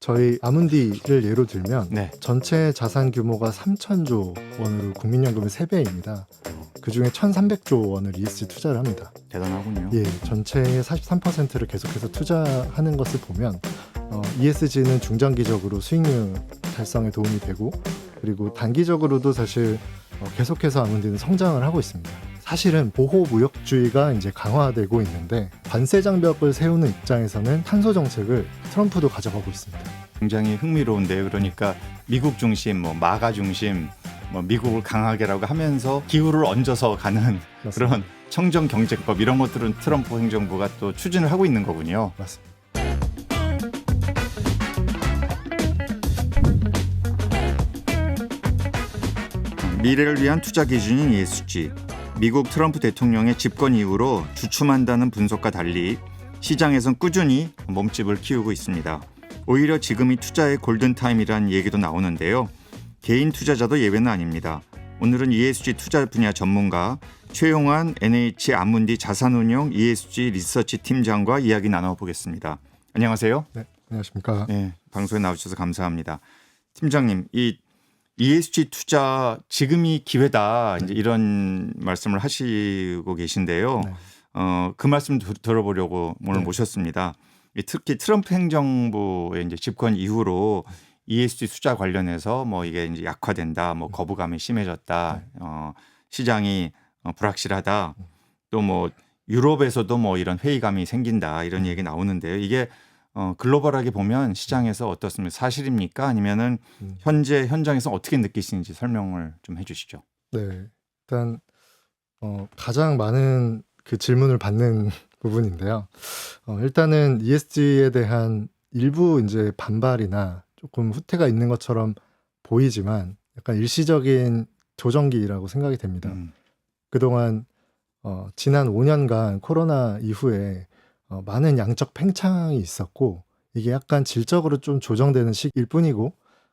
저희 아문디를 예로 들면 네. 전체 자산 규모가 3천조 원으로 국민연금의 3배입니다. 그중에 1,300조 원을 ESG 투자를 합니다. 대단하군요. 예, 전체의 43%를 계속해서 투자하는 것을 보면 ESG는 중장기적으로 수익률 달성에 도움이 되고, 그리고 단기적으로도 사실 계속해서 아문디는 성장을 하고 있습니다. 사실은 보호무역주의가 이제 강화되고 있는데, 관세 장벽을 세우는 입장에서는 탄소 정책을 트럼프도 가져가고 있습니다. 굉장히 흥미로운데요. 그러니까 미국 중심, 마가 중심, 미국을 강하게라고 하면서 기후를 얹어서 가는 맞습니다. 그런 청정 경제법 이런 것들은 트럼프 행정부가 또 추진을 하고 있는 거군요. 맞습니다. 미래를 위한 투자 기준인 ESG. 미국 트럼프 대통령의 집권 이후로 주춤한다는 분석과 달리 시장에선 꾸준히 몸집을 키우고 있습니다. 오히려 지금이 투자의 골든타임이라는 얘기도 나오는데요. 개인 투자자도 예외는 아닙니다. 오늘은 ESG 투자 분야 전문가 최용환 NH 아문디 자산운용 ESG 리서치 팀장과 이야기 나눠보겠습니다. 안녕하세요. 네, 안녕하십니까. 네, 방송에 나와주셔서 감사합니다. 팀장님, 이 ESG 투자 지금이 기회다 이제 이런 말씀을 하시고 계신데요. 네. 그 말씀 들어보려고 오늘 네. 모셨습니다. 특히 트럼프 행정부의 이제 집권 이후로 ESG 투자 관련해서 이게 이제 약화된다, 거부감이 심해졌다, 시장이 불확실하다, 또 유럽에서도 이런 회의감이 생긴다 이런 얘기 나오는데요. 이게 글로벌하게 보면 시장에서 어떻습니까? 사실입니까? 아니면은 현재 현장에서 어떻게 느끼시는지 설명을 좀 해주시죠. 네, 일단 가장 많은 그 질문을 받는 부분인데요. 일단은 ESG에 대한 일부 이제 반발이나 조금 후퇴가 있는 것처럼 보이지만 약간 일시적인 조정기라고 생각이 됩니다. 그동안 지난 5년간 코로나 이후에 많은 양적 팽창이 있었고, 이게 약간 질적으로 좀 조정되는 시기일 뿐이고,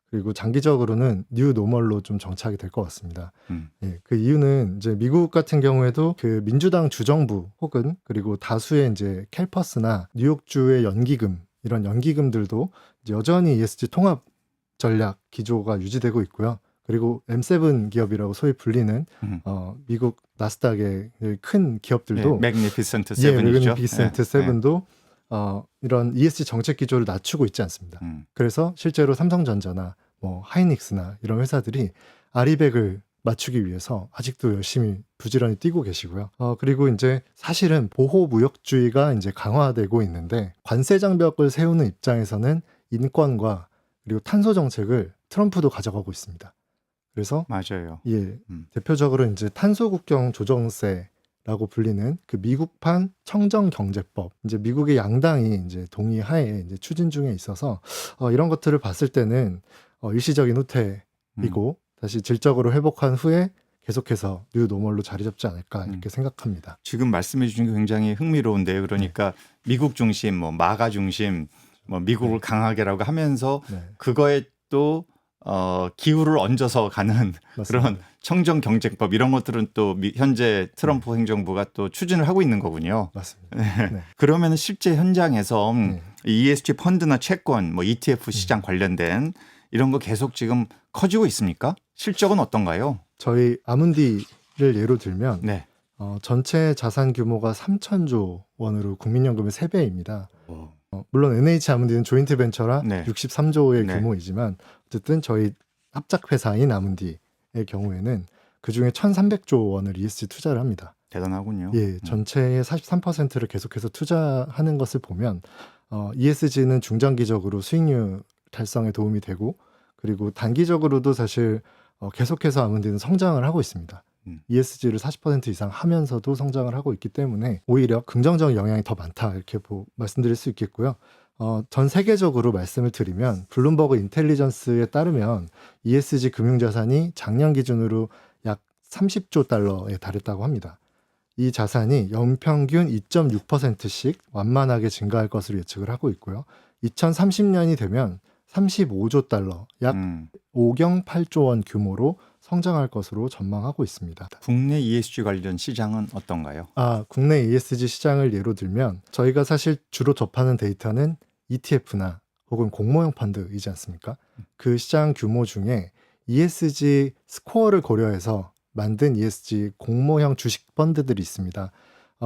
그리고 장기적으로는 뉴 노멀로 좀 정착이 될 것 같습니다. 예, 그 이유는 이제 미국 같은 경우에도 그 민주당 주정부 혹은 그리고 다수의 이제 캘퍼스나 뉴욕주의 연기금, 이런 연기금들도 이제 여전히 ESG 통합 전략 기조가 유지되고 있고요. 그리고 M7 기업이라고 소위 불리는 미국 나스닥의 큰 기업들도 매그니피센트 예, 세븐이죠. 매그니피센트 세븐도 이런 ESG 정책 기조를 낮추고 있지 않습니다. 그래서 실제로 삼성전자나 하이닉스나 이런 회사들이 아리백을 맞추기 위해서 아직도 열심히 부지런히 뛰고 계시고요. 그리고 이제 사실은 보호무역주의가 이제 강화되고 있는데, 관세 장벽을 세우는 입장에서는 인권과 그리고 탄소 정책을 트럼프도 가져가고 있습니다. 그래서 맞아요. 예, 대표적으로 이제 탄소 국경 조정세라고 불리는 그 미국판 청정 경제법, 이제 미국의 양당이 이제 동의하에 이제 추진 중에 있어서 이런 것들을 봤을 때는 일시적인 후퇴이고 다시 질적으로 회복한 후에 계속해서 뉴 노멀로 자리 잡지 않을까 이렇게 생각합니다. 지금 말씀해 주신 게 굉장히 흥미로운데요. 그러니까 미국 중심, 마가 중심, 미국을 강하게라고 하면서 그거에 또 기후를 얹어서 가는 맞습니다. 그런 청정 경제법 이런 것들은 또 현재 트럼프 행정부가 또 추진을 하고 있는 거군요. 맞습니다. 네. 그러면 실제 현장에서 ESG 펀드나 채권, ETF 시장 관련된 이런 거 계속 지금 커지고 있습니까? 실적은 어떤가요? 저희 아문디를 예로 들면 네. 전체 자산 규모가 3천조 원으로 국민연금의 3배입니다. 물론 NH 아문디는 조인트 벤처라 63조의 규모이지만 어쨌든 저희 합작 회사인 아문디의 경우에는 그중에 1,300조 원을 ESG 투자를 합니다. 대단하군요. 예, 전체의 43%를 계속해서 투자하는 것을 보면 ESG는 중장기적으로 수익률 달성에 도움이 되고, 그리고 단기적으로도 사실 계속해서 아문디는 성장을 하고 있습니다. ESG를 40% 이상 하면서도 성장을 하고 있기 때문에 오히려 긍정적 영향이 더 많다 이렇게 말씀드릴 수 있겠고요. 전 세계적으로 말씀을 드리면 블룸버그 인텔리전스에 따르면 ESG 금융자산이 작년 기준으로 약 30조 달러에 달했다고 합니다. 이 자산이 연평균 2.6%씩 완만하게 증가할 것으로 예측을 하고 있고요. 2030년이 되면 35조 달러, 약 5경 8조 원 규모로 성장할 것으로 전망하고 있습니다. 국내 ESG 관련 시장은 어떤가요? 국내 ESG 시장을 예로 들면 저희가 사실 주로 접하는 데이터는 ETF나 혹은 공모형 펀드이지 않습니까? 그 시장 규모 중에 ESG 스코어를 고려해서 만든 ESG 공모형 주식 펀드들이 있습니다.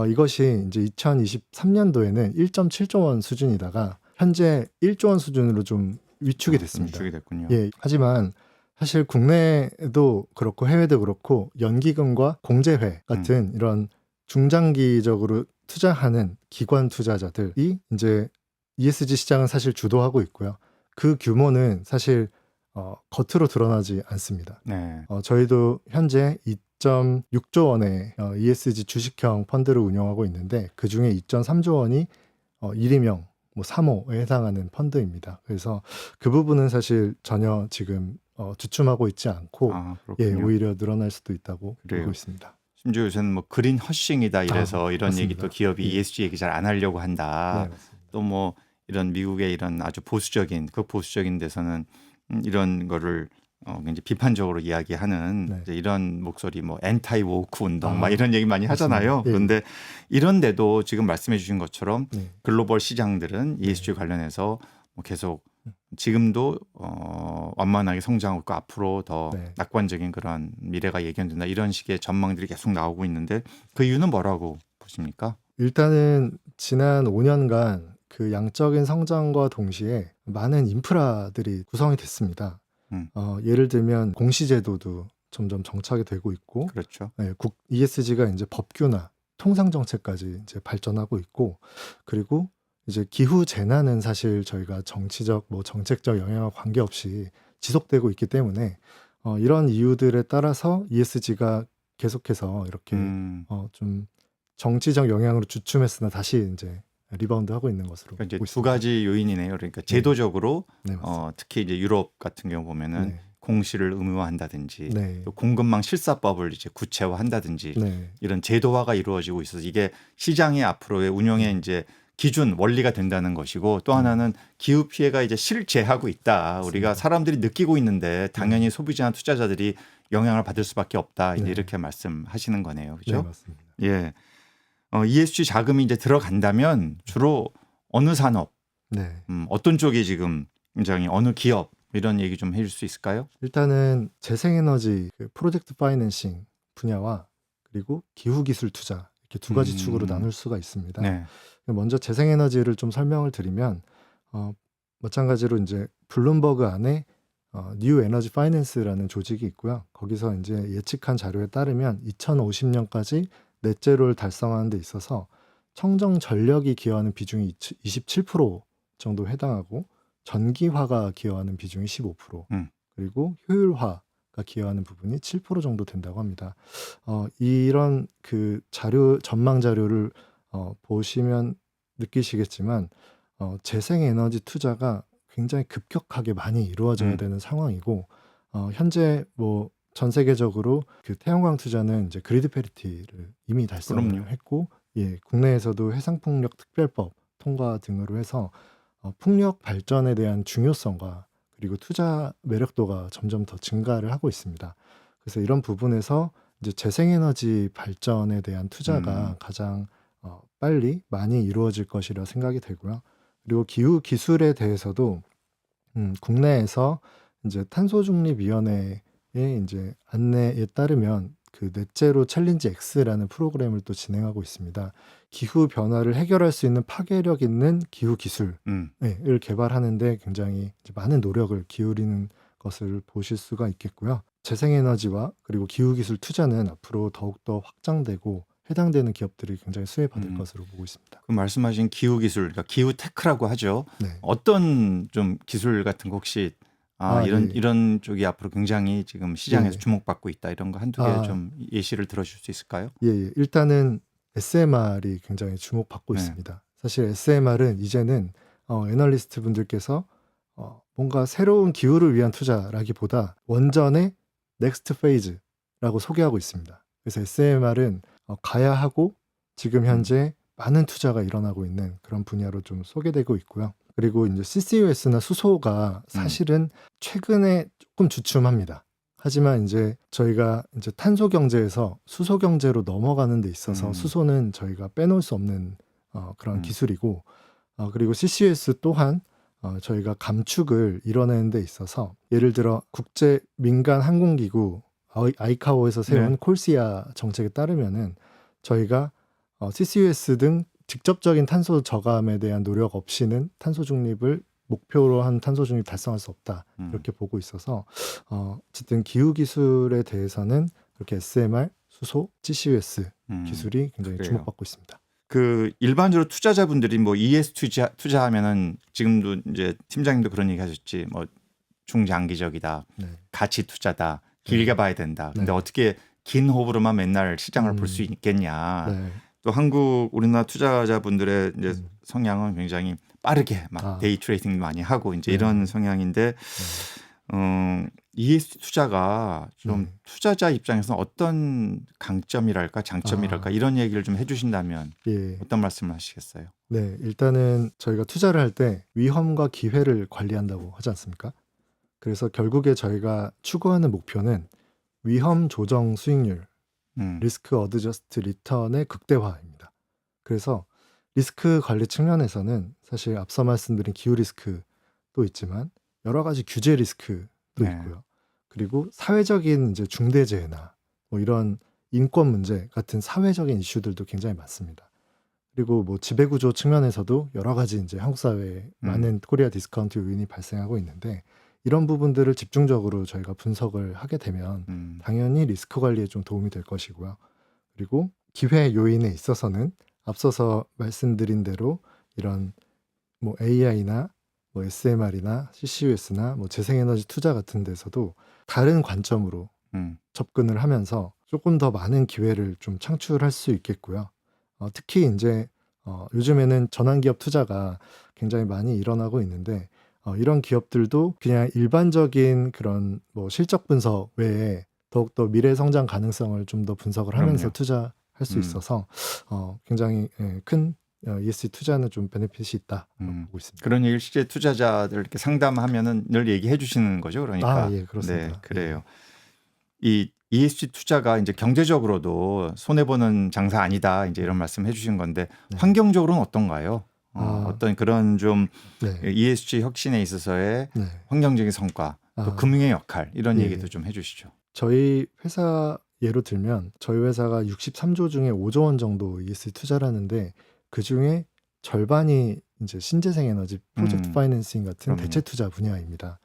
이것이 이제 2023년도에는 1.7조 원 수준이다가 현재 1조 원 수준으로 좀 위축이 됐습니다. 위축이 됐군요. 예, 하지만 사실 국내도 그렇고 해외도 그렇고 연기금과 공제회 같은 이런 중장기적으로 투자하는 기관 투자자들이 이제 ESG 시장은 사실 주도하고 있고요. 그 규모는 사실 겉으로 드러나지 않습니다. 네. 저희도 현재 2.6조 원의 ESG 주식형 펀드를 운영하고 있는데 그 중에 2.3조 원이 1위명 뭐 3호에 해당하는 펀드입니다. 그래서 그 부분은 사실 전혀 지금 주춤하고 있지 않고 예, 그렇군요. 오히려 늘어날 수도 있다고 그래요. 보고 있습니다. 심지어 요새는 뭐 그린 허싱이다 이래서 이런 맞습니다. 얘기 또 기업이 예. ESG 얘기 잘 안 하려고 한다. 네, 맞습니다. 또 뭐 이런 미국의 이런 아주 보수적인 극보수적인 데서는 이런 거를 굉장히 비판적으로 이야기하는 네. 이제 이런 목소리 뭐 엔타이 woke 운동 막 아, 이런 얘기 많이 맞습니다. 하잖아요. 예. 그런데 이런데도 지금 말씀해 주신 것처럼 네. 글로벌 시장들은 ESG 관련해서 뭐 계속 지금도 완만하게 성장하고 있고 앞으로 더 네. 낙관적인 그런 미래가 예견된다 이런 식의 전망들이 계속 나오고 있는데 그 이유는 뭐라고 보십니까? 일단은 지난 5년간 그 양적인 성장과 동시에 많은 인프라들이 구성이 됐습니다. 예를 들면 공시제도도 점점 정착이 되고 있고, 그렇죠. 네, ESG가 이제 법규나 통상 정책까지 이제 발전하고 있고, 그리고 이제 기후 재난은 사실 저희가 정치적 뭐 정책적 영향과 관계없이 지속되고 있기 때문에 이런 이유들에 따라서 ESG가 계속해서 이렇게 좀 정치적 영향으로 주춤했으나 다시 이제 리바운드하고 있는 것으로 그러니까 이제 보고 두 있습니다. 가지 요인이네요. 그러니까 제도적으로 네, 맞습니다. 특히 이제 유럽 같은 경우 보면은 네. 공시를 의무화한다든지 네. 또 공급망 실사법을 이제 구체화한다든지 네. 이런 제도화가 이루어지고 있어서 이게 시장의 앞으로의 운영의 이제 기준 원리가 된다는 것이고 또 하나는 기후 피해가 이제 실제하고 있다. 우리가 사람들이 느끼고 있는데 당연히 소비자나 투자자들이 영향을 받을 수밖에 없다. 이제 네. 이렇게 말씀하시는 거네요. 네, 그렇죠? 맞습니다. 예. ESG 자금이 이제 들어간다면 주로 어느 산업, 네. 어떤 쪽이 지금 굉장히 어느 기업 이런 얘기 좀 해줄 수 있을까요? 일단은 재생에너지 그 프로젝트 파이낸싱 분야와 그리고 기후기술 투자 이렇게 두 가지 축으로 나눌 수가 있습니다. 네. 먼저 재생에너지를 좀 설명을 드리면 마찬가지로 이제 블룸버그 안에 뉴 에너지 파이낸스라는 조직이 있고요. 거기서 이제 예측한 자료에 따르면 2050년까지 넷제로를 달성하는 데 있어서 청정 전력이 기여하는 비중이 27% 정도 해당하고 전기화가 기여하는 비중이 15% 그리고 효율화가 기여하는 부분이 7% 정도 된다고 합니다. 이런 그 자료 전망 자료를 보시면 느끼시겠지만 재생에너지 투자가 굉장히 급격하게 많이 이루어져야 되는 상황이고 현재 뭐 전 세계적으로 그 태양광 투자는 이제 그리드 페리티를 이미 달성을 그럼요. 했고 예, 국내에서도 해상풍력 특별법 통과 등으로 해서 풍력 발전에 대한 중요성과 그리고 투자 매력도가 점점 더 증가를 하고 있습니다. 그래서 이런 부분에서 이제 재생에너지 발전에 대한 투자가 가장 빨리 많이 이루어질 것이라 생각이 되고요. 그리고 기후 기술에 대해서도 국내에서 이제 탄소중립위원회의 이제 안내에 따르면 그 넷제로 챌린지 X라는 프로그램을 또 진행하고 있습니다. 기후 변화를 해결할 수 있는 파괴력 있는 기후 기술을 개발하는데 굉장히 이제 많은 노력을 기울이는 것을 보실 수가 있겠고요. 재생에너지와 그리고 기후 기술 투자는 앞으로 더욱더 확장되고 해당되는 기업들이 굉장히 수혜받을 것으로 보고 있습니다. 그 말씀하신 기후 기술, 그러니까 기후 테크라고 하죠. 네. 어떤 좀 기술 같은 거 혹시 예. 이런 쪽이 앞으로 굉장히 지금 시장에서 네. 주목받고 있다 이런 거 한두 개 좀 예시를 들어줄 수 있을까요? 예. 일단은 SMR이 굉장히 주목받고 네. 있습니다. 사실 SMR은 이제는 애널리스트 분들께서 뭔가 새로운 기후를 위한 투자라기보다 원전의 넥스트 페이즈라고 소개하고 있습니다. 그래서 SMR은 가야 하고 지금 현재 많은 투자가 일어나고 있는 그런 분야로 좀 소개되고 있고요. 그리고 이제 CCUS나 수소가 사실은 최근에 조금 주춤합니다. 하지만 이제 저희가 이제 탄소 경제에서 수소 경제로 넘어가는 데 있어서 수소는 저희가 빼놓을 수 없는 그런 기술이고 그리고 CCUS 또한 저희가 감축을 이뤄내는 데 있어서 예를 들어 국제 민간 항공기구 아이카오에서 세운 네. 콜시아 정책에 따르면은 저희가 CCUS 등 직접적인 탄소 저감에 대한 노력 없이는 탄소 중립을 목표로 한 탄소 중립 달성할 수 없다. 이렇게 보고 있어서 어쨌든 기후 기술에 대해서는 이렇게 SMR, 수소, CCUS 기술이 굉장히 그래요. 주목받고 있습니다. 그 일반적으로 투자자분들이 뭐 ES 투자하면은 지금도 이제 팀장님도 그런 얘기 하셨지. 뭐 중장기적이다. 네. 가치 투자다. 길게 네. 봐야 된다. 근데 네. 어떻게 긴 호흡으로만 맨날 시장을 볼 수 있겠냐. 네. 또 우리나라 투자자분들의 이제 성향은 굉장히 빠르게 막 데이 트레이딩 많이 하고 이제 네. 이런 성향인데 ESG 투자가 좀 네. 투자자 입장에서는 어떤 강점이랄까 장점이랄까 이런 얘기를 좀 해주신다면 예. 어떤 말씀을 하시겠어요? 네, 일단은 저희가 투자를 할 때 위험과 기회를 관리한다고 하지 않습니까? 그래서 결국에 저희가 추구하는 목표는 위험 조정 수익률, 리스크 어드저스트 리턴의 극대화입니다. 그래서 리스크 관리 측면에서는 사실 앞서 말씀드린 기후 리스크도 있지만 여러 가지 규제 리스크도 네. 있고요. 그리고 사회적인 이제 중대재해나 뭐 이런 인권 문제 같은 사회적인 이슈들도 굉장히 많습니다. 그리고 뭐 지배구조 측면에서도 여러 가지 이제 한국 사회에 많은 코리아 디스카운트 요인이 발생하고 있는데 이런 부분들을 집중적으로 저희가 분석을 하게 되면 당연히 리스크 관리에 좀 도움이 될 것이고요. 그리고 기회 요인에 있어서는 앞서서 말씀드린 대로 이런 뭐 AI나 뭐 SMR이나 CCUS나 뭐 재생에너지 투자 같은 데서도 다른 관점으로 접근을 하면서 조금 더 많은 기회를 좀 창출할 수 있겠고요. 특히 이제 요즘에는 전환기업 투자가 굉장히 많이 일어나고 있는데 이런 기업들도 그냥 일반적인 그런 뭐 실적 분석 외에 더욱더 미래 성장 가능성을 좀 더 분석을 하면서 그럼요. 투자할 수 있어서 굉장히 큰 ESG 투자는 좀 베네핏이 있다 보고 있습니다. 그런 얘기를 실제 투자자들께 상담하면은 늘 얘기해 주시는 거죠, 그러니까. 예, 그렇습니다. 네, 그래요. 이 ESG 투자가 이제 경제적으로도 손해 보는 장사 아니다, 이제 이런 말씀해 주신 건데 네. 환경적으로는 어떤가요? 어떤 그런 좀 네. ESG 혁신에 있어서의 네. 환경적인 성과, 또 금융의 역할 이런 예. 얘기도 좀 해주시죠. 저희 회사 예로 들면 저희 회사가 63조 중에 5조 원 정도 ESG 투자를 하는데 그 중에 절반이 이제 신재생 에너지 프로젝트 파이낸싱 같은 그럼요. 대체 투자 분야입니다.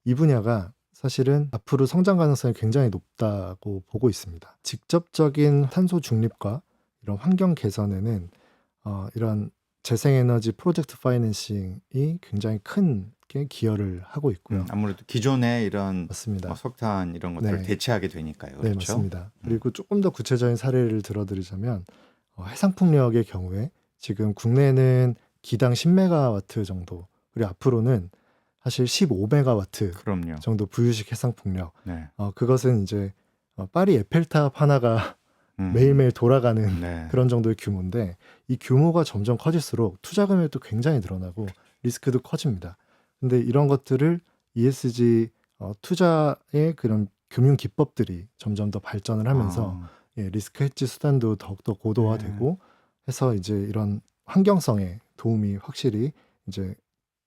이 분야가 사실은 앞으로 성장 가능성이 굉장히 높다고 보고 있습니다. 직접적인 탄소 중립과 이런 환경 개선에는 이런 재생에너지 프로젝트 파이낸싱이 굉장히 큰 게 기여를 하고 있고요. 아무래도 기존의 이런 맞습니다. 석탄 이런 것들을 네. 대체하게 되니까요. 네, 그렇죠? 맞습니다. 그리고 조금 더 구체적인 사례를 들어드리자면 해상풍력의 경우에 지금 국내는 기당 10메가와트 정도, 그리고 앞으로는 사실 15메가와트 그럼요. 정도 부유식 해상풍력. 네. 그것은 이제 파리 에펠탑 하나가 매일매일 돌아가는 네. 그런 정도의 규모인데 이 규모가 점점 커질수록 투자 금액도 굉장히 늘어나고 리스크도 커집니다. 근데 이런 것들을 ESG 투자의 그런 금융 기법들이 점점 더 발전을 하면서 리스크 헤지 수단도 더욱더 고도화되고 해서 이제 이런 환경성에 도움이 확실히 이제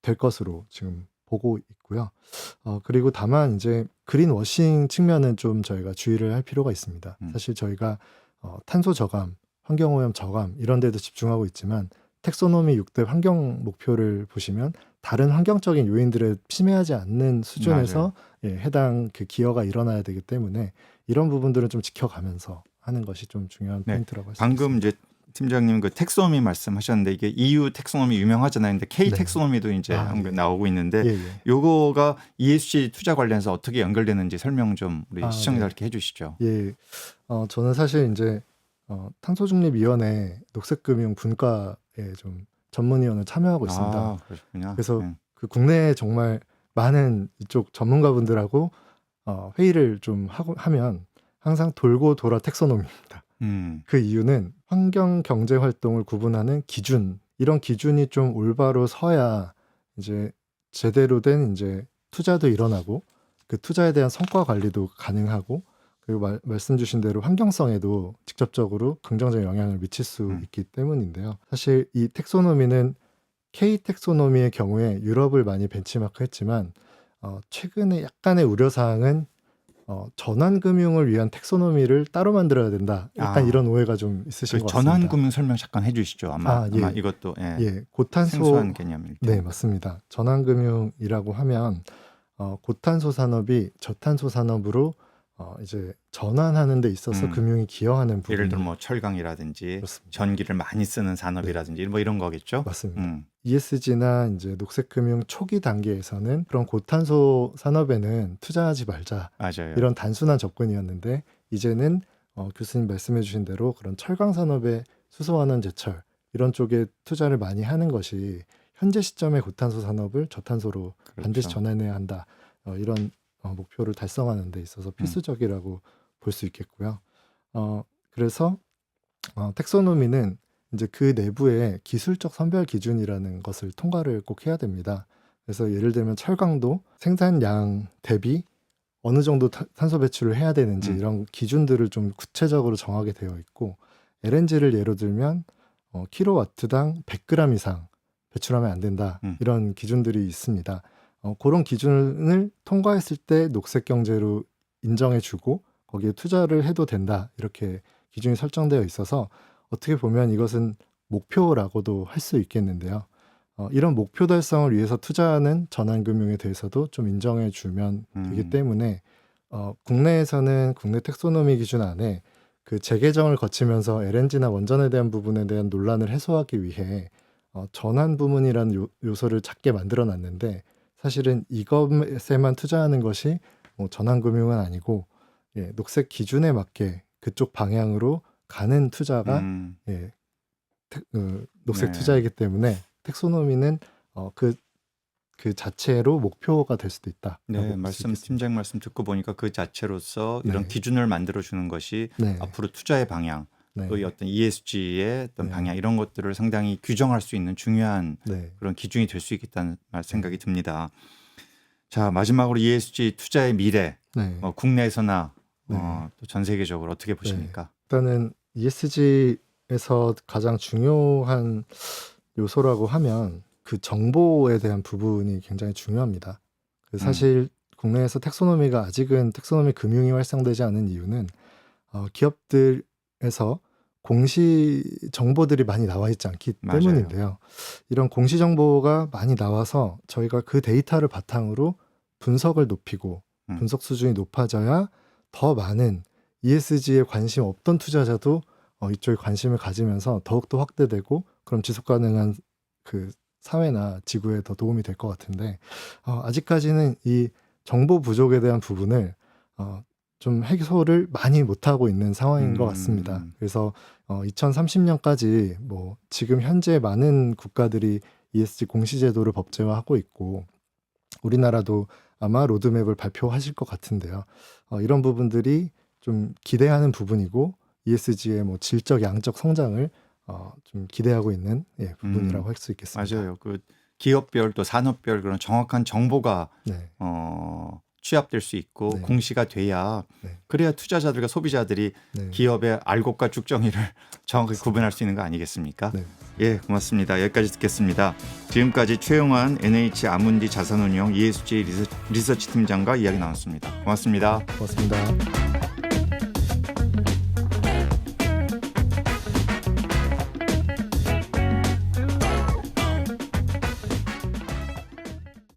될 것으로 지금 보고 있고요. 그리고 다만 이제 그린워싱 측면은 좀 저희가 주의를 할 필요가 있습니다. 사실 저희가 탄소 저감, 환경오염 저감 이런 데도 집중하고 있지만 텍소노미 6대 환경 목표를 보시면 다른 환경적인 요인들에 침해하지 않는 수준에서 해당 그 기여가 일어나야 되기 때문에 이런 부분들은 좀 지켜가면서 하는 것이 좀 중요한 포인트라고 할 수 있습니다. 방금 이제 팀장님 그 텍소노미 말씀하셨는데 이게 EU 텍소노미 유명하잖아요. 근데 K 네. 텍소노미도 이제 나오고 있는데 예. 요거가 ESG 투자 관련해서 어떻게 연결되는지 설명 좀 우리 시청자들께 해주시죠. 예. 저는 사실 이제 탄소중립위원회 녹색금융 분과에 좀 전문위원을 참여하고 있습니다. 그러셨군요. 그래서 그 국내에 정말 많은 이쪽 전문가분들하고 회의를 좀 하면 항상 돌고 돌아 텍소노미입니다. 그 이유는 환경 경제 활동을 구분하는 기준, 이런 기준이 좀 올바로 서야 이제 제대로 된 이제 투자도 일어나고 그 투자에 대한 성과 관리도 가능하고 그리고 말씀 주신 대로 환경성에도 직접적으로 긍정적인 영향을 미칠 수 있기 때문인데요. 사실 이 텍소노미는 K 텍소노미의 경우에 유럽을 많이 벤치마크했지만 최근에 약간의 우려사항은 전환금융을 위한 텍소노미를 따로 만들어야 된다. 약간 이런 오해가 좀 있으신 그 것 같습니다. 전환금융 설명 잠깐 해주시죠. 아마 예. 이것도 고탄소 생소한 개념일 텐데. 네, 맞습니다. 전환금융이라고 하면 고탄소 산업이 저탄소 산업으로 이제 전환하는 데 있어서 금융이 기여하는 부분. 예를 들어 뭐 철강이라든지 그렇습니다. 전기를 많이 쓰는 산업이라든지 뭐 이런 거겠죠. 맞습니다. ESG나 이제 녹색금융 초기 단계에서는 그런 고탄소 산업에는 투자하지 말자. 맞아요. 이런 단순한 접근이었는데 이제는 교수님 말씀해주신 대로 그런 철강 산업의 수소환원 제철 이런 쪽에 투자를 많이 하는 것이 현재 시점의 고탄소 산업을 저탄소로 반드시 전환해야 한다. 이런 목표를 달성하는 데 있어서 필수적이라고 볼 수 있겠고요. 그래서 텍소노미는 이제 그 내부에 기술적 선별 기준이라는 것을 통과를 꼭 해야 됩니다. 그래서 예를 들면 철강도 생산량 대비 어느 정도 탄소 배출을 해야 되는지 이런 기준들을 좀 구체적으로 정하게 되어 있고 LNG를 예로 들면 킬로와트당 100g 이상 배출하면 안 된다. 이런 기준들이 있습니다. 그런 기준을 통과했을 때 녹색 경제로 인정해주고 거기에 투자를 해도 된다. 이렇게 기준이 설정되어 있어서 어떻게 보면 이것은 목표라고도 할 수 있겠는데요. 이런 목표 달성을 위해서 투자하는 전환금융에 대해서도 좀 인정해주면 되기 때문에 국내에서는 국내 텍소노미 기준 안에 그 재개정을 거치면서 LNG나 원전에 대한 부분에 대한 논란을 해소하기 위해 전환 부문이라는 요소를 작게 만들어놨는데 사실은 이것에만 투자하는 것이 전환금융은 아니고 녹색 기준에 맞게 그쪽 방향으로 가는 투자가 녹색 투자이기 때문에 텍소노미는 그 자체로 목표가 될 수도 있다. 네, 팀장 말씀 듣고 보니까 그 자체로서 이런 기준을 만들어 주는 것이 앞으로 투자의 방향, 또 어떤 ESG의 어떤 방향 이런 것들을 상당히 규정할 수 있는 중요한 그런 기준이 될 수 있겠다는 생각이 듭니다. 자, 마지막으로 ESG 투자의 미래, 국내에서나 또 전 세계적으로 어떻게 보십니까? 일단은 ESG에서 가장 중요한 요소라고 하면 그 정보에 대한 부분이 굉장히 중요합니다. 사실 국내에서 텍소노미가 아직은 텍소노미 금융이 활성되지 않은 이유는 기업들에서 공시 정보들이 많이 나와 있지 않기 때문인데요. 이런 공시 정보가 많이 나와서 저희가 그 데이터를 바탕으로 분석을 높이고 분석 수준이 높아져야 더 많은 ESG에 관심 없던 투자자도 이쪽에 관심을 가지면서 더욱더 확대되고 그럼 지속 가능한 그 사회나 지구에 더 도움이 될 것 같은데 아직까지는 이 정보 부족에 대한 부분을 좀 해소를 많이 못하고 있는 상황인 것 같습니다. 그래서 2030년까지 뭐 지금 현재 많은 국가들이 ESG 공시제도를 법제화하고 있고 우리나라도 아마 로드맵을 발표하실 것 같은데요. 이런 부분들이 좀 기대하는 부분이고 ESG의 뭐 질적 양적 성장을 좀 기대하고 있는 부분이라고 할 수 있겠습니다. 맞아요. 그 기업별 또 산업별 그런 정확한 정보가 취합될 수 있고 공시가 돼야 그래야 투자자들과 소비자들이 기업의 알곡과 죽정이를 정확히 구분할 수 있는 거 아니겠습니까? 예, 고맙습니다. 여기까지 듣겠습니다. 지금까지 최용환 NH 아문디 자산운용 ESG 리서치 팀장과 이야기 나눴습니다. 고맙습니다. 고맙습니다.